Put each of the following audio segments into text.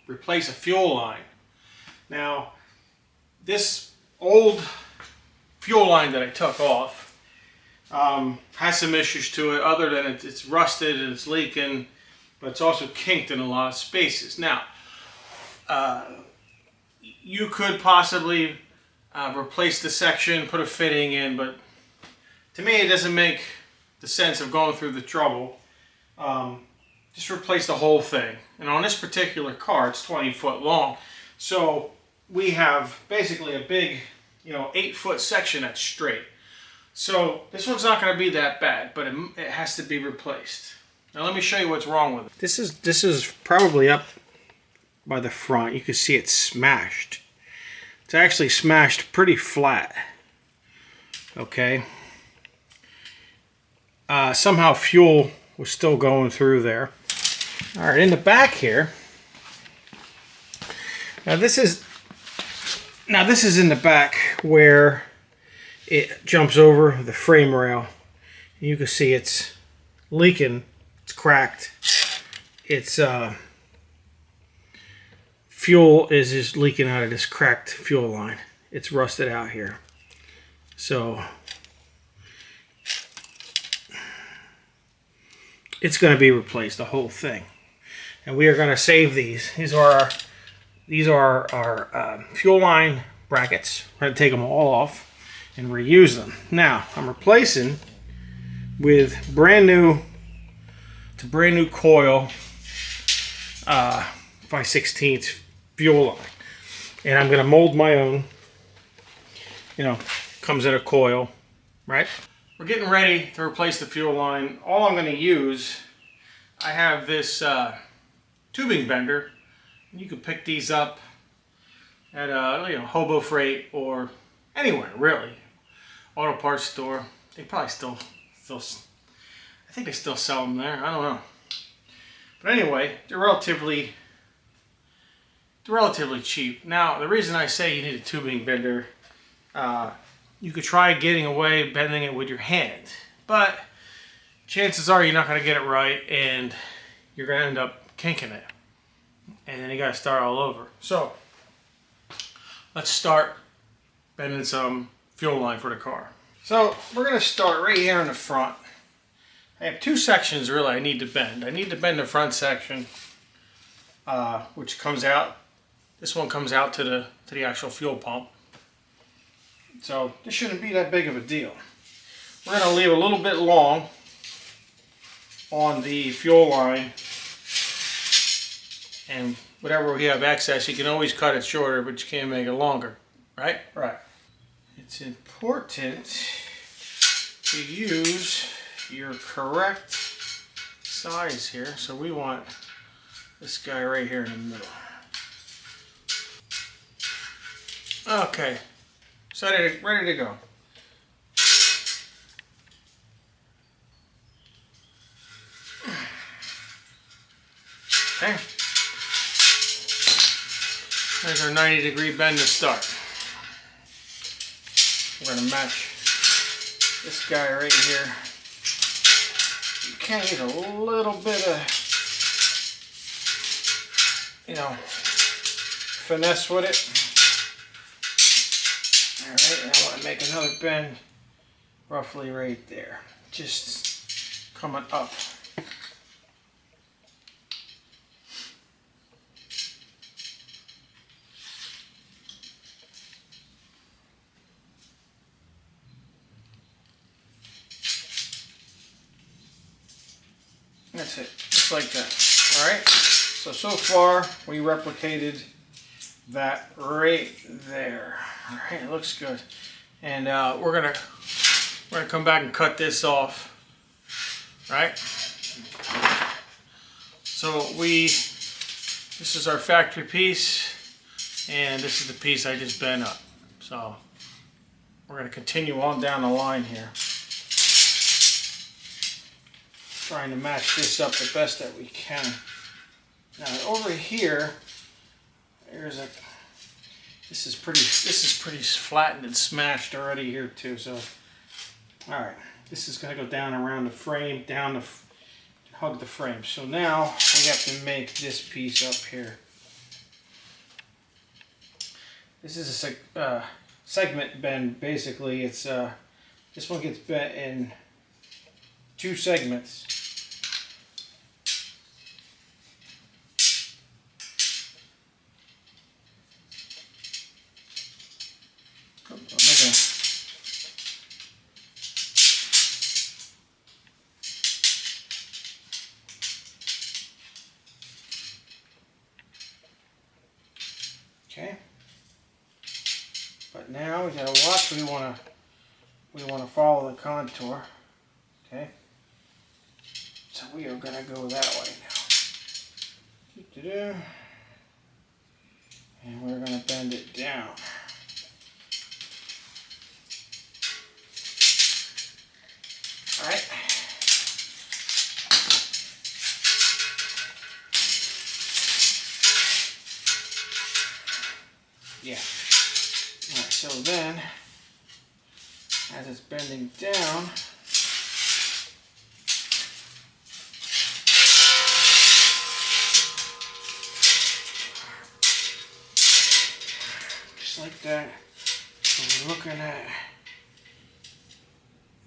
replace a fuel line. Now, this old fuel line that I took off has some issues to it, other than it's rusted and it's leaking, but it's also kinked in a lot of spaces. Now, you could possibly replace the section, put a fitting in, but to me it doesn't make the sense of going through the trouble. Just replace the whole thing. And on this particular car, it's 20 foot long, so we have basically a big, 8-foot section that's straight. So this one's not going to be that bad, but it has to be replaced. Now let me show you what's wrong with it. This is probably up by the front. You can see it's smashed. It's actually smashed pretty flat. Okay. Somehow fuel was still going through there. All right, in the back here. Now this is in the back where it jumps over the frame rail. You can see it's leaking. It's cracked. It's fuel is just leaking out of this cracked fuel line. It's rusted out here. So it's going to be replaced, the whole thing. And we are going to save these. These are our fuel line brackets. We're going to take them all off and reuse them. Now, I'm replacing with brand new coil 5/16 fuel line. And I'm going to mold my own. Comes in a coil, right? We're getting ready to replace the fuel line. All I'm going to use, I have this tubing bender. You can pick these up at Hobo Freight or anywhere really. Auto parts store. They probably still I think they still sell them there. I don't know. But anyway, they're relatively cheap. Now, the reason I say you need a tubing bender, you could try getting away bending it with your hand, but chances are you're not going to get it right, and you're going to end up kinking it, and then you got to start all over. So let's start bending some fuel line for the car. So we're going to start right here in the front. I have two sections really I need to bend. I need to bend the front section, which comes out. This one comes out to the actual fuel pump. So this shouldn't be that big of a deal. We're going to leave a little bit long on the fuel line, and whatever we have excess, you can always cut it shorter, but you can't make it longer, right? Right. It's important to use your correct size here. So we want this guy right here in the middle. Okay. So ready to go. Okay. There's our 90-degree bend to start. We're going to match this guy right here. You can use a little bit of, finesse with it. Alright, and I want to make another bend roughly right there. Just coming up. That's it, just like that. Alright, so far we replicated that right there. Alright, it looks good. And we're gonna come back and cut this off. Right? So this is our factory piece, and this is the piece I just bent up. So we're gonna continue on down the line here, trying to match this up the best that we can. Now over here, this is pretty flattened and smashed already here too. So, all right, this is gonna go down around the frame, down to hug the frame. So now we have to make this piece up here. This is a segment bend. Basically, it's this one gets bent in 2 segments. Okay. But now we gotta watch. We wanna follow the contour. Okay. So we are gonna go that way now. And we're gonna bend it down. All right. Yeah. All right. So then, as it's bending down, just like that. So we're looking at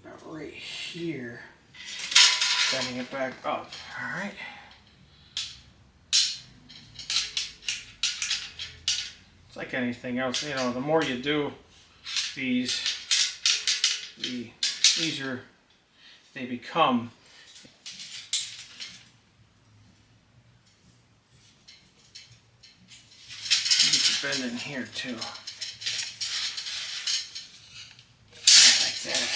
about right here, bending it back up. All right. It's like anything else, you know. The more you do these, the easier they become. You get the bend in here too. Like that.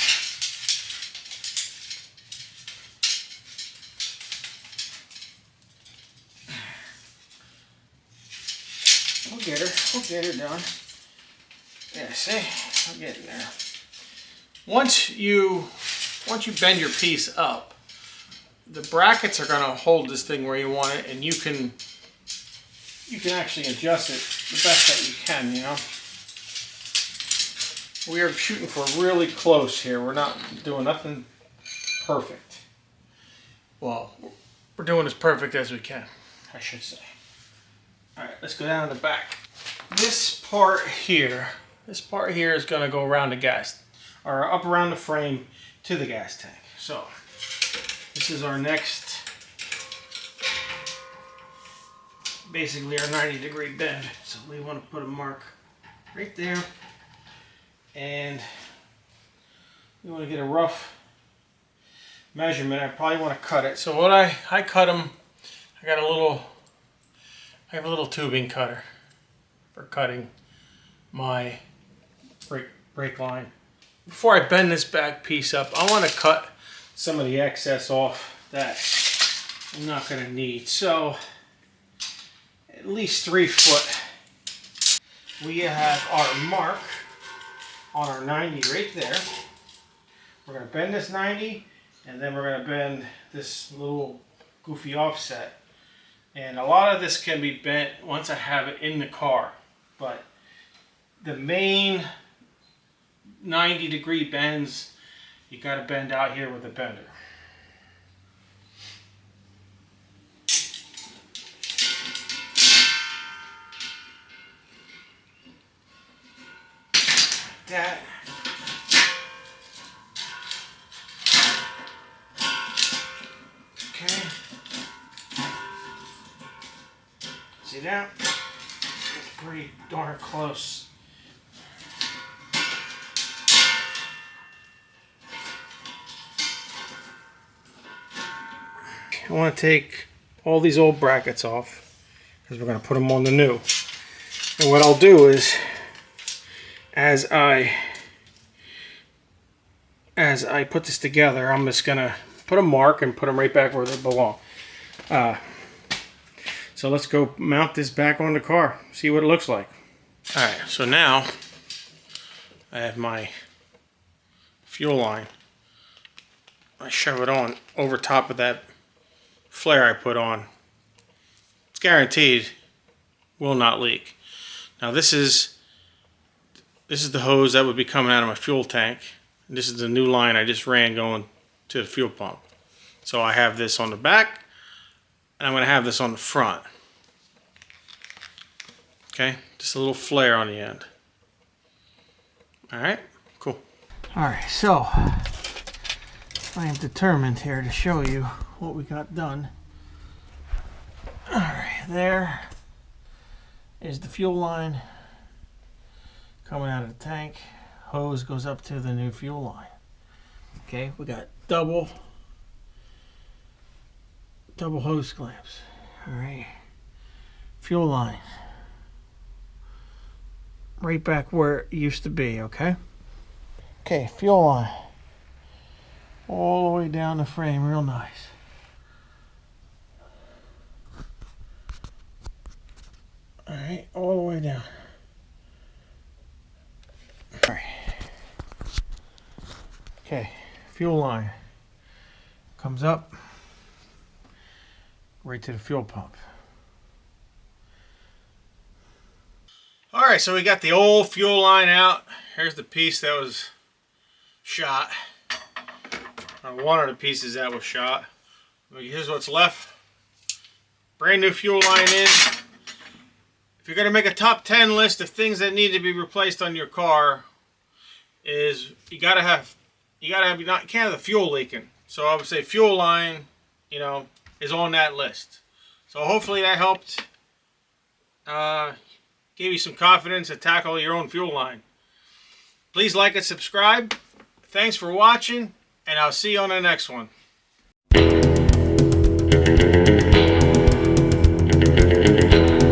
We'll get her done. Yeah, see? I'm getting there. Once you bend your piece up, the brackets are going to hold this thing where you want it, and you can actually adjust it the best that you can, you know. We are shooting for really close here. We're not doing nothing perfect. Well, we're doing as perfect as we can, I should say. All right, let's go down to the back. This part here is going to go around the gas, or up around the frame to the gas tank. So this is our next, basically our 90-degree bend. So we want to put a mark right there, and we want to get a rough measurement. I probably want to cut it. So what I cut them. I have a little tubing cutter for cutting my brake line. Before I bend this back piece up, I want to cut some of the excess off that I'm not going to need. So at least 3 foot. We have our mark on our 90 right there. We're going to bend this 90, and then we're going to bend this little goofy offset. And a lot of this can be bent once I have it in the car. But the main 90-degree bends, you got to bend out here with a bender. Like that. Okay. See that? It's pretty darn close. I want to take all these old brackets off because we're going to put them on the new. And what I'll do is, as I put this together, I'm just going to put a mark and put them right back where they belong. So let's go mount this back on the car, see what it looks like. All right, so now I have my fuel line. I shove it on over top of that flare I put on. It's guaranteed will not leak. Now this is the hose that would be coming out of my fuel tank. This is the new line I just ran going to the fuel pump. So I have this on the back, and I'm going to have this on the front. Okay, just a little flare on the end. All right, cool. All right, so I am determined here to show you what we got done. All right, there is the fuel line coming out of the tank. Hose goes up to the new fuel line. Okay, we got double hose clamps. All right, fuel line right back where it used to be. Okay, fuel line all the way down the frame, real nice. All right, all the way down. All right. Okay, fuel line comes up right to the fuel pump. All right, so we got the old fuel line out. Here's the piece that was shot. One of the pieces that was shot. Here's what's left. Brand new fuel line in. If you're going to make a top 10 list of things that need to be replaced on your car, is you can't have the fuel leaking. So I would say fuel line, is on that list. So hopefully that helped, gave you some confidence to tackle your own fuel line. Please like and subscribe. Thanks for watching, and I'll see you on the next one.